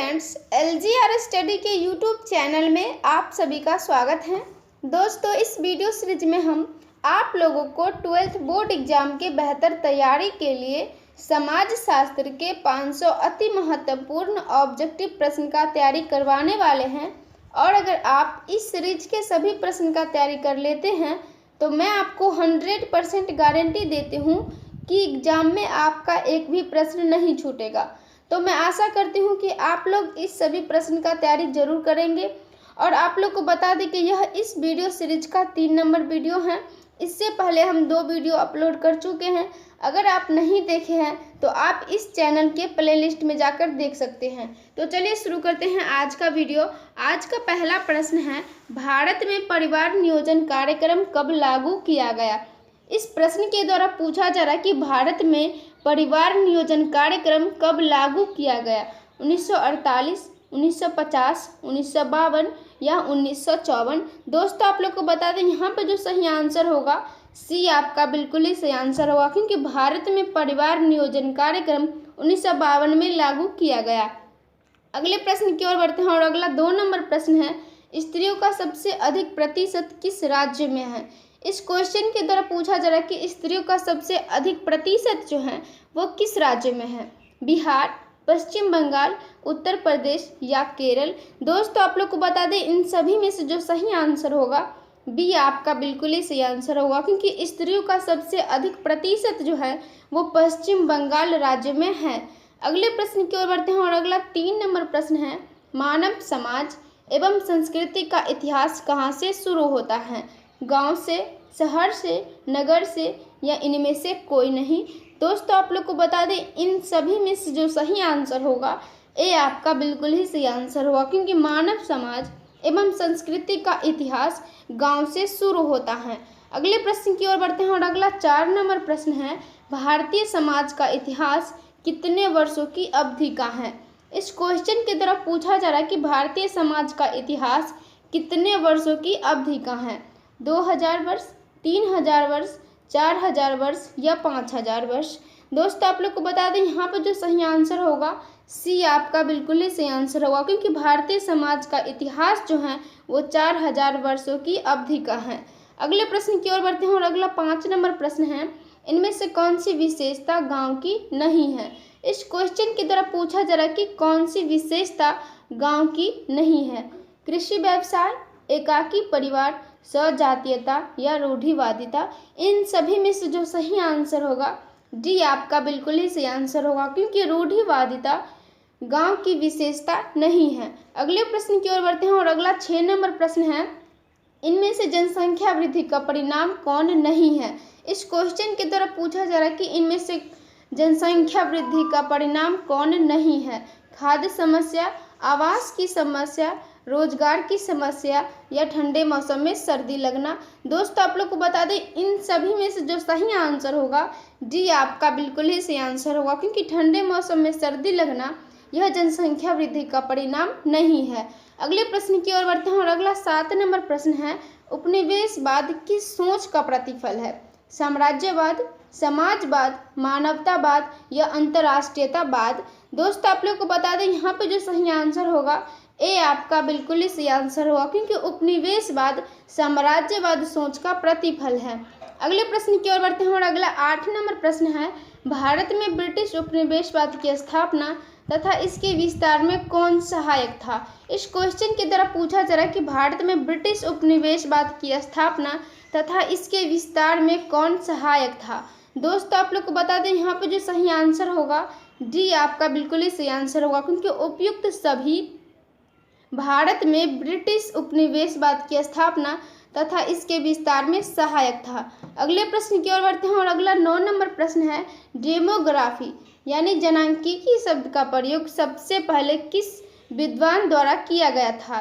Friends, LGR study के YouTube channel में आप सभी का स्वागत है। दोस्तों, इस वीडियो सीरीज में हम आप लोगों को 12th बोर्ड एग्जाम के बेहतर तैयारी के लिए समाज शास्त्र के 500 अति महत्वपूर्ण ऑब्जेक्टिव प्रश्न का तैयारी करवाने वाले हैं। और अगर आप इस सीरीज के सभी प्रश्न का तैयारी कर लेते हैं तो मैं आपको 100% गारंटी देती हूँ कि एग्जाम में आपका एक भी प्रश्न नहीं छूटेगा। तो मैं आशा करती हूँ कि आप लोग इस सभी प्रश्न का तैयारी जरूर करेंगे। और आप लोग को बता दें कि यह इस वीडियो सीरीज का 3 नंबर वीडियो है। इससे पहले हम 2 वीडियो अपलोड कर चुके हैं। अगर आप नहीं देखे हैं तो आप इस चैनल के प्लेलिस्ट में जाकर देख सकते हैं। तो चलिए शुरू करते हैं आज का वीडियो। आज का पहला प्रश्न है, भारत में परिवार नियोजन कार्यक्रम कब लागू किया गया? इस प्रश्न के द्वारा पूछा जा रहा है कि भारत में परिवार नियोजन कार्यक्रम कब लागू किया गया? 1948, 1950, 1952 या 1954। दोस्तों, आप लोग को बता दें यहाँ पे जो सही आंसर होगा सी आपका बिल्कुल ही सही आंसर होगा, क्योंकि भारत में परिवार नियोजन कार्यक्रम 1952 में लागू किया गया। अगले प्रश्न की ओर बढ़ते हैं और अगला 2 नंबर प्रश्न है, स्त्रियों का सबसे अधिक प्रतिशत किस राज्य में है? इस क्वेश्चन के द्वारा पूछा जा रहा है कि स्त्रियों का सबसे अधिक प्रतिशत जो है वो किस राज्य में है? बिहार, पश्चिम बंगाल, उत्तर प्रदेश या केरल। दोस्तों, आप लोग को बता दें इन सभी में से जो सही आंसर होगा बी आपका बिल्कुल ही सही आंसर होगा, क्योंकि स्त्रियों का सबसे अधिक प्रतिशत जो है वो पश्चिम बंगाल राज्य में है। अगले प्रश्न की ओर बढ़ते हैं और अगला 3 नंबर प्रश्न है, मानव समाज एवं संस्कृति का इतिहास कहाँ से शुरू होता है? गांव से, शहर से, नगर से या इनमें से कोई नहीं। दोस्तों, आप लोग को बता दें इन सभी में से जो सही आंसर होगा ए आपका बिल्कुल ही सही आंसर होगा, क्योंकि मानव समाज एवं संस्कृति का इतिहास गांव से शुरू होता है। अगले प्रश्न की ओर बढ़ते हैं और अगला 4 नंबर प्रश्न है, भारतीय समाज का इतिहास कितने वर्षों की अवधि का है? इस क्वेश्चन के द्वारा पूछा जा रहा है कि भारतीय समाज का इतिहास कितने वर्षों की अवधि का है? 2000 वर्ष, 3000 वर्ष, 4000 वर्ष या 5000 वर्ष। दोस्तों, आप लोग को बता दें यहाँ पर जो सही आंसर होगा सी आपका बिल्कुल ही सही आंसर होगा, क्योंकि भारतीय समाज का इतिहास जो है वो 4000 वर्षों की अवधि का है। अगले प्रश्न की ओर बढ़ते हैं और अगला 5 नंबर प्रश्न है, इनमें से कौन सी विशेषता गाँव की नहीं है? इस क्वेश्चन के द्वारा पूछा जा रहा है कि कौन सी विशेषता गाँव की नहीं है? कृषि व्यवसाय, एकाकी परिवार, सजातीयता या रूढ़िवादिता। इन सभी में से जो सही आंसर होगा डी आपका बिल्कुल ही सही आंसर होगा, क्योंकि रूढ़िवादिता गांव की विशेषता नहीं है। अगले प्रश्न की ओर बढ़ते हैं और अगला 6 नंबर प्रश्न है, इनमें से जनसंख्या वृद्धि का परिणाम कौन नहीं है? इस क्वेश्चन के द्वारा पूछा जा रहा है कि इनमें से जनसंख्या वृद्धि का परिणाम कौन नहीं है? खाद्य समस्या, आवास की समस्या, रोजगार की समस्या या ठंडे मौसम में सर्दी लगना। दोस्तों, आप लोग को बता दें इन सभी में से जो सही आंसर होगा डी आपका बिल्कुल ही सही आंसर होगा, क्योंकि ठंडे मौसम में सर्दी लगना यह जनसंख्या वृद्धि का परिणाम नहीं है। अगले प्रश्न की ओर बढ़ते हैं और अगला 7 नंबर प्रश्न है, उपनिवेशवाद किस सोच का प्रतिफल है? साम्राज्यवाद, समाजवाद, मानवतावाद या अंतर्राष्ट्रीयतावाद। दोस्तों, आप लोग को बता दें यहाँ पे जो सही आंसर होगा ए आपका बिल्कुल ही सही आंसर होगा, क्योंकि उपनिवेशवाद साम्राज्यवाद सोच का प्रतिफल है। अगले प्रश्न की ओर बढ़ते हैं और अगला 8 नंबर प्रश्न है, भारत में ब्रिटिश उपनिवेशवाद की स्थापना तथा इसके विस्तार में कौन सहायक था? इस क्वेश्चन के द्वारा पूछा जा रहा है कि भारत में ब्रिटिश उपनिवेशवाद की स्थापना तथा इसके विस्तार में कौन सहायक था? दोस्तों, आप लोग को बता दें यहाँ पे जो सही आंसर होगा डी आपका बिल्कुल ही सही आंसर होगा, क्योंकि उपयुक्त सभी भारत में ब्रिटिश उपनिवेशवाद की स्थापना तथा इसके विस्तार में सहायक था। अगले प्रश्न की ओर बढ़ते हैं और अगला 9 नंबर प्रश्न है, डेमोग्राफी यानी जनांकीकी शब्द का प्रयोग सबसे पहले किस विद्वान द्वारा किया गया था?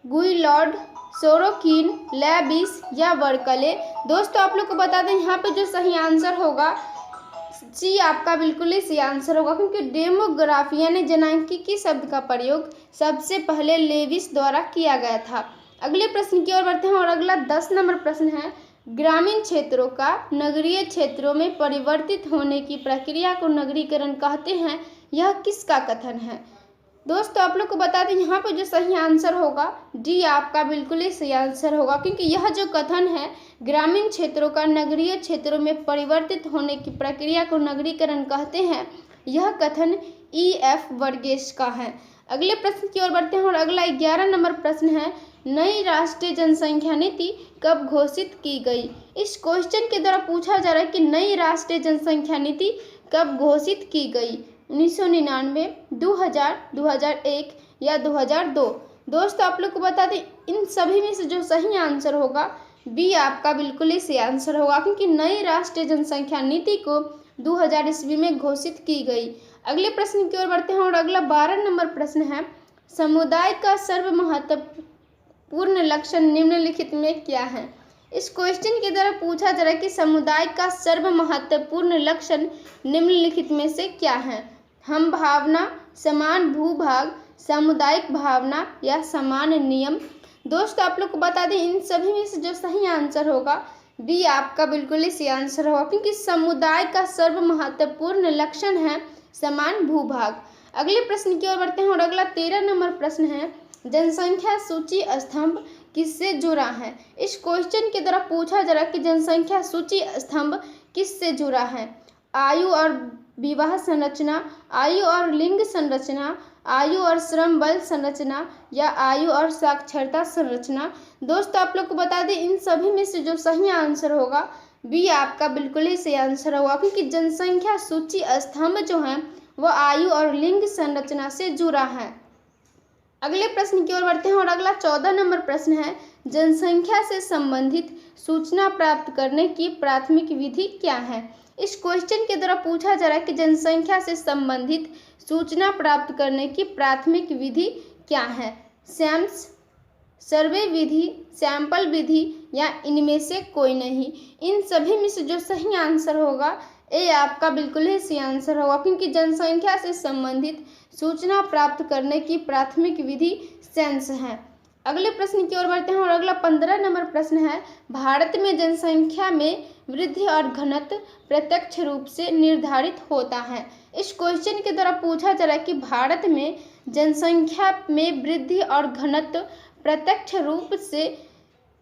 गुइलॉर्ड, सोरोकिन, लेबिस या बर्कले। दोस्तों, आप लोग को बता दें यहाँ पे जो सही आंसर होगा सी आपका बिल्कुल ही सही आंसर होगा, क्योंकि डेमोग्राफी यानी जनांकीकी शब्द का प्रयोग सबसे पहले लेविस द्वारा किया गया था। अगले प्रश्न की ओर बढ़ते हैं और अगला 10 नंबर प्रश्न है, ग्रामीण क्षेत्रों का नगरीय क्षेत्रों में परिवर्तित होने की प्रक्रिया को नगरीकरण कहते हैं, यह किसका कथन है? दोस्तों आप लोग को बता दें यहाँ पे जो सही आंसर होगा डी आपका बिल्कुल ही सही आंसर होगा, क्योंकि यह जो कथन है ग्रामीण क्षेत्रों का नगरीय क्षेत्रों में परिवर्तित होने की प्रक्रिया को नगरीकरण कहते हैं, यह कथन E.F. वर्गेस का है। अगले प्रश्न की ओर बढ़ते हैं और अगला 11 नंबर प्रश्न है, नई राष्ट्रीय जनसंख्या नीति कब घोषित की गई। इस क्वेश्चन के द्वारा पूछा जा रहा है कि नई राष्ट्रीय जनसंख्या नीति कब घोषित की गई, 1999, 2000, 2001 या 2002। दोस्तों आप लोग को बता दें इन सभी में से जो सही आंसर होगा बी आपका बिल्कुल ही सही आंसर होगा, क्योंकि नई राष्ट्रीय जनसंख्या नीति को 2000 ईस्वी में घोषित की गई। अगले प्रश्न की ओर बढ़ते हैं और अगला 12 नंबर प्रश्न है, समुदाय का सर्वमहत्वपूर्ण लक्षण निम्नलिखित में क्या है। इस क्वेश्चन के द्वारा पूछा जा रहा है कि समुदाय का सर्वमहत्वपूर्ण लक्षण निम्नलिखित में से क्या है। हम भावना, समान भूभाग, सामुदायिक भावना या समान नियम। दोस्तों आप लोग को बता दें इन सभी में से जो सही आंसर होगा बी आपका बिल्कुल ही सही आंसर होगा, क्योंकि समुदाय का सर्वमहत्वपूर्ण लक्षण है समान भूभाग। अगले प्रश्न की ओर बढ़ते हैं और अगला 13 नंबर प्रश्न है, जनसंख्या सूची स्तंभ किससे जुड़ा है। इस क्वेश्चन के द्वारा पूछा जा रहा है कि जनसंख्या सूची स्तंभ किससे जुड़ा है। आयु और विवाह संरचना, आयु और लिंग संरचना, आयु और श्रम बल संरचना या आयु और साक्षरता संरचना। दोस्तों आप लोग को बता दें इन सभी में से जो सही आंसर होगा बी आपका बिल्कुल ही सही आंसर होगा, क्योंकि जनसंख्या सूची स्तंभ जो है वह आयु और लिंग संरचना से जुड़ा है। अगले प्रश्न की ओर बढ़ते हैं और अगला 14 नंबर प्रश्न है, जनसंख्या से संबंधित सूचना प्राप्त करने की प्राथमिक विधि क्या है। इस क्वेश्चन के द्वारा पूछा जा रहा है कि जनसंख्या से संबंधित सूचना प्राप्त करने की प्राथमिक विधि क्या है। सैम्स, सर्वे विधि, सैंपल विधि या इनमें से कोई नहीं। इन सभी में से जो सही आंसर होगा ए आपका बिल्कुल ही सही आंसर होगा, क्योंकि जनसंख्या से संबंधित सूचना प्राप्त करने की प्राथमिक विधि सेंस है। अगले प्रश्न की ओर बढ़ते हैं और अगला 15 नंबर प्रश्न है, भारत में जनसंख्या में वृद्धि और घनत्व प्रत्यक्ष रूप से निर्धारित होता है। इस क्वेश्चन के द्वारा पूछा जा रहा है कि भारत में जनसंख्या में वृद्धि और घनत्व प्रत्यक्ष रूप से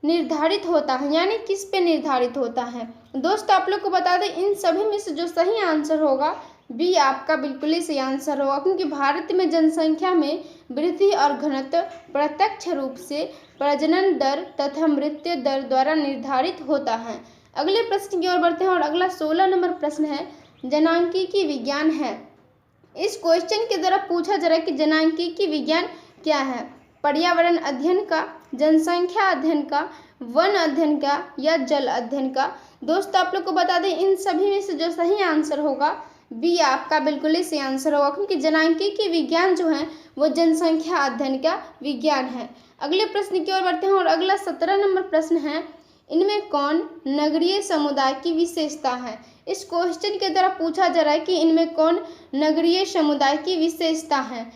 निर्धारित होता है, यानी किस पे निर्धारित होता है। दोस्तों आप लोग को बता दें इन सभी में से जो सही आंसर होगा बी आपका बिल्कुल ही सही आंसर होगा, क्योंकि भारत में जनसंख्या में वृद्धि और घनत्व प्रत्यक्ष रूप से प्रजनन दर तथा मृत्यु दर द्वारा निर्धारित होता है। अगले प्रश्न की ओर बढ़ते हैं और अगला 16 नंबर प्रश्न है, जनांकीय विज्ञान है। इस क्वेश्चन के द्वारा पूछा जा रहा है कि जनांकीय विज्ञान क्या है। पर्यावरण अध्ययन का, जनसंख्या अध्ययन का, वन अध्ययन का या जल अध्ययन का। दोस्तों आप लोग को बता दें इन सभी में से जो सही आंसर होगा बी आपका बिल्कुल ही सही आंसर होगा, क्योंकि जनांकीय विज्ञान जो है वो जनसंख्या अध्ययन का विज्ञान है। अगले प्रश्न की ओर बढ़ते हैं और अगला 17 नंबर प्रश्न है, इनमें कौन नगरीय समुदाय की विशेषता है। इस क्वेश्चन के द्वारा पूछा जा रहा है कि इनमें कौन नगरीय समुदाय की विशेषता है।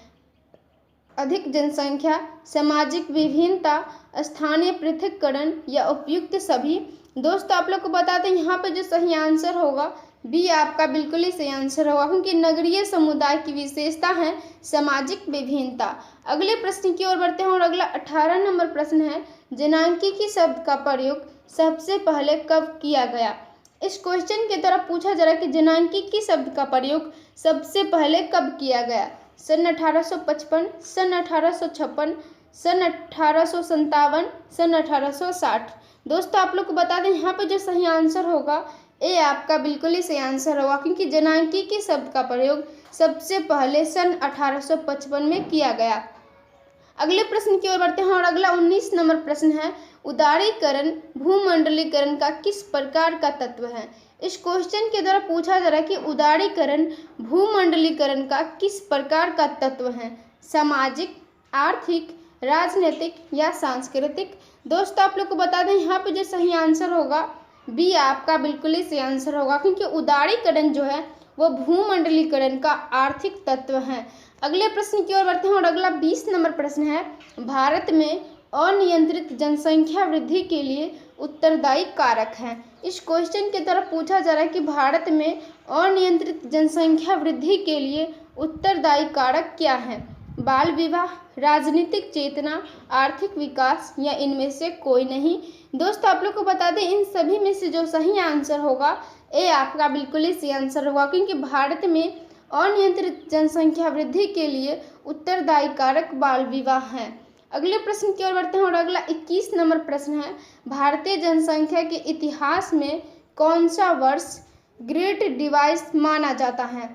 अधिक जनसंख्या, सामाजिक विभिन्नता, स्थानीय पृथक्करण या उपयुक्त सभी। दोस्तों आप लोग को बता दें यहाँ पे जो सही आंसर होगा बी आपका बिल्कुल ही सही आंसर होगा, क्योंकि नगरीय समुदाय की विशेषता है सामाजिक विभिन्नता। अगले प्रश्न की ओर बढ़ते हैं और अगला 18 नंबर प्रश्न है, जनांकीय शब्द का प्रयोग सबसे पहले कब किया गया। इस क्वेश्चन के द्वारा पूछा जा रहा है कि जनांकीय शब्द का प्रयोग सबसे पहले कब किया गया। सन 1855, सन 1856, सन 1857, सन 1860। दोस्तों आप लोग को बता दें यहाँ पे जो सही आंसर होगा ए आपका बिल्कुल ही सही आंसर होगा, क्योंकि जनांकीय शब्द का प्रयोग सबसे पहले सन 1855 में किया गया। अगले प्रश्न की ओर बढ़ते हैं और अगला 19 नंबर प्रश्न है, उदारीकरण भूमंडलीकरण का किस प्रकार का तत्व है। इस क्वेश्चन के द्वारा पूछा जा रहा है कि उदारीकरण भूमंडलीकरण का किस प्रकार का तत्व है। सामाजिक, आर्थिक, राजनीतिक या सांस्कृतिक। दोस्तों आप लोग को बता दें यहाँ पे जो सही आंसर होगा बी आपका बिल्कुल ही सही आंसर होगा, क्योंकि उदारीकरण जो है वो भूमंडलीकरण का आर्थिक तत्व है। अगले प्रश्न की ओर बढ़ते हैं और अगला 20 नंबर प्रश्न है, भारत में अनियंत्रित जनसंख्या वृद्धि के लिए उत्तरदायी कारक हैं। इस क्वेश्चन के द्वारा पूछा जा रहा है कि भारत में अनियंत्रित जनसंख्या वृद्धि के लिए उत्तरदायी कारक क्या है। बाल विवाह, राजनीतिक चेतना, आर्थिक विकास या इनमें से कोई नहीं। दोस्तों आप लोग को बता दें इन सभी में से जो सही आंसर होगा ए आपका बिल्कुल ही सही आंसर होगा, क्योंकि भारत में अनियंत्रित जनसंख्या वृद्धि के लिए उत्तरदायी कारक बाल विवाह है। अगले प्रश्न की ओर बढ़ते हैं और अगला 21 नंबर प्रश्न है, भारतीय जनसंख्या के इतिहास में कौन सा वर्ष ग्रेट डिवाइड माना जाता है।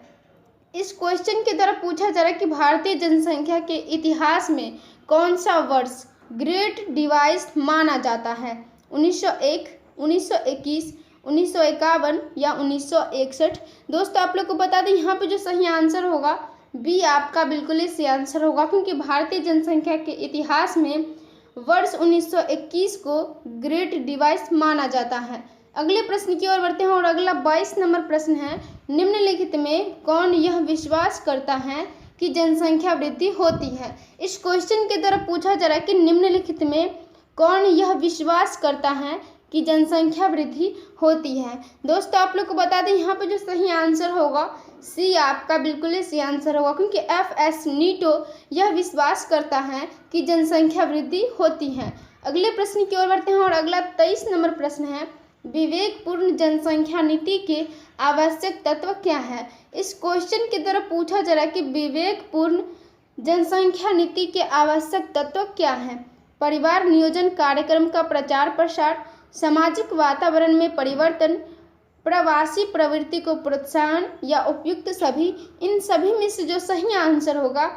इस क्वेश्चन के द्वारा पूछा जा रहा है कि भारतीय जनसंख्या के इतिहास में कौन सा वर्ष ग्रेट डिवाइड माना जाता है। 1901, 1921, 1951 या 1961। दोस्तों आप लोग को बता दें यहाँ पे जो सही आंसर होगा बी आपका बिल्कुल ही सही आंसर होगा, क्योंकि भारतीय जनसंख्या के इतिहास में वर्ष 1921 को ग्रेट डिवाइड माना जाता है। अगले प्रश्न की ओर बढ़ते हैं और अगला 22 नंबर प्रश्न है, निम्नलिखित में कौन यह विश्वास करता है कि जनसंख्या वृद्धि होती है। इस क्वेश्चन के द्वारा पूछा जा रहा है कि निम्नलिखित में कौन यह विश्वास करता है कि जनसंख्या वृद्धि होती है। दोस्तों आप लोग को बता दें यहाँ पे जो सही आंसर होगा सी आपका बिल्कुल ही सही आंसर होगा, क्योंकि एफ.एस. नीटो यह विश्वास करता है कि जनसंख्या वृद्धि होती है। अगले प्रश्न की ओर बढ़ते हैं और अगला 23 नंबर प्रश्न है, विवेकपूर्ण जनसंख्या नीति के आवश्यक तत्व क्या है। इस क्वेश्चन के द्वारा पूछा जा रहा है कि विवेकपूर्ण जनसंख्या नीति के आवश्यक तत्व क्या है। परिवार नियोजन कार्यक्रम का प्रचार प्रसार, सामाजिक वातावरण में परिवर्तन, प्रवासी प्रवृत्ति को प्रोत्साहन या उपयुक्त सभी। इन सभी में से जो सही आंसर होगा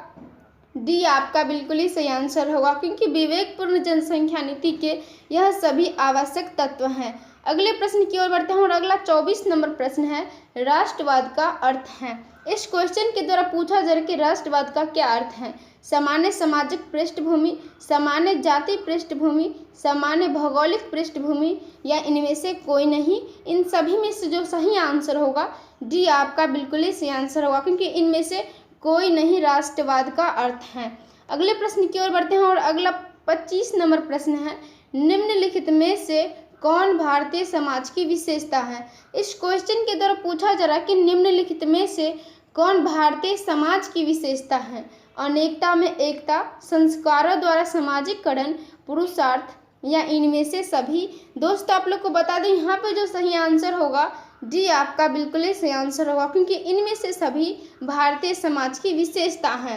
डी आपका बिल्कुल ही सही आंसर होगा, क्योंकि विवेकपूर्ण जनसंख्या नीति के यह सभी आवश्यक तत्व हैं। अगले प्रश्न की ओर बढ़ते हैं और अगला 24 नंबर प्रश्न है, राष्ट्रवाद का अर्थ है। इस क्वेश्चन के द्वारा पूछा जा रहा है कि राष्ट्रवाद का क्या अर्थ है। सामान्य सामाजिक पृष्ठभूमि, सामान्य जाति पृष्ठभूमि, सामान्य भौगोलिक पृष्ठभूमि या इनमें से कोई नहीं। इन सभी में से जो सही आंसर होगा डी आपका बिल्कुल ही सही आंसर होगा, क्योंकि इनमें से कोई नहीं राष्ट्रवाद का अर्थ है। अगले प्रश्न की ओर बढ़ते हैं और अगला 25 नंबर प्रश्न है, निम्नलिखित में से कौन भारतीय समाज की विशेषता है। इस क्वेश्चन के द्वारा पूछा जा रहा है कि निम्नलिखित में से कौन भारतीय समाज की विशेषता है। अनेकता में एकता, संस्कारों द्वारा सामाजिककरण, पुरुषार्थ या इनमें से सभी। दोस्तों आप लोग को बता दें यहाँ पे जो सही आंसर होगा डी आपका बिल्कुल ही सही आंसर होगा, क्योंकि इनमें से सभी भारतीय समाज की विशेषता है।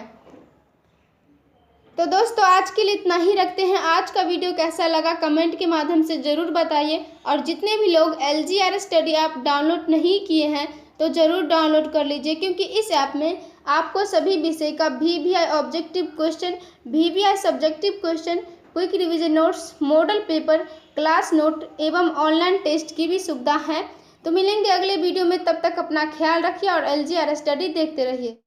तो दोस्तों आज के लिए इतना ही रखते हैं। आज का वीडियो कैसा लगा कमेंट के माध्यम से ज़रूर बताइए, और जितने भी लोग LGR स्टडी ऐप डाउनलोड नहीं किए हैं तो ज़रूर डाउनलोड कर लीजिए, क्योंकि इस ऐप में आपको सभी विषय का VVI objective question, VVI subjective question, quick revision notes, model paper, class note एवं ऑनलाइन टेस्ट की भी सुविधा है। तो मिलेंगे अगले वीडियो में, तब तक अपना ख्याल रखिए और LGR स्टडी देखते रहिए।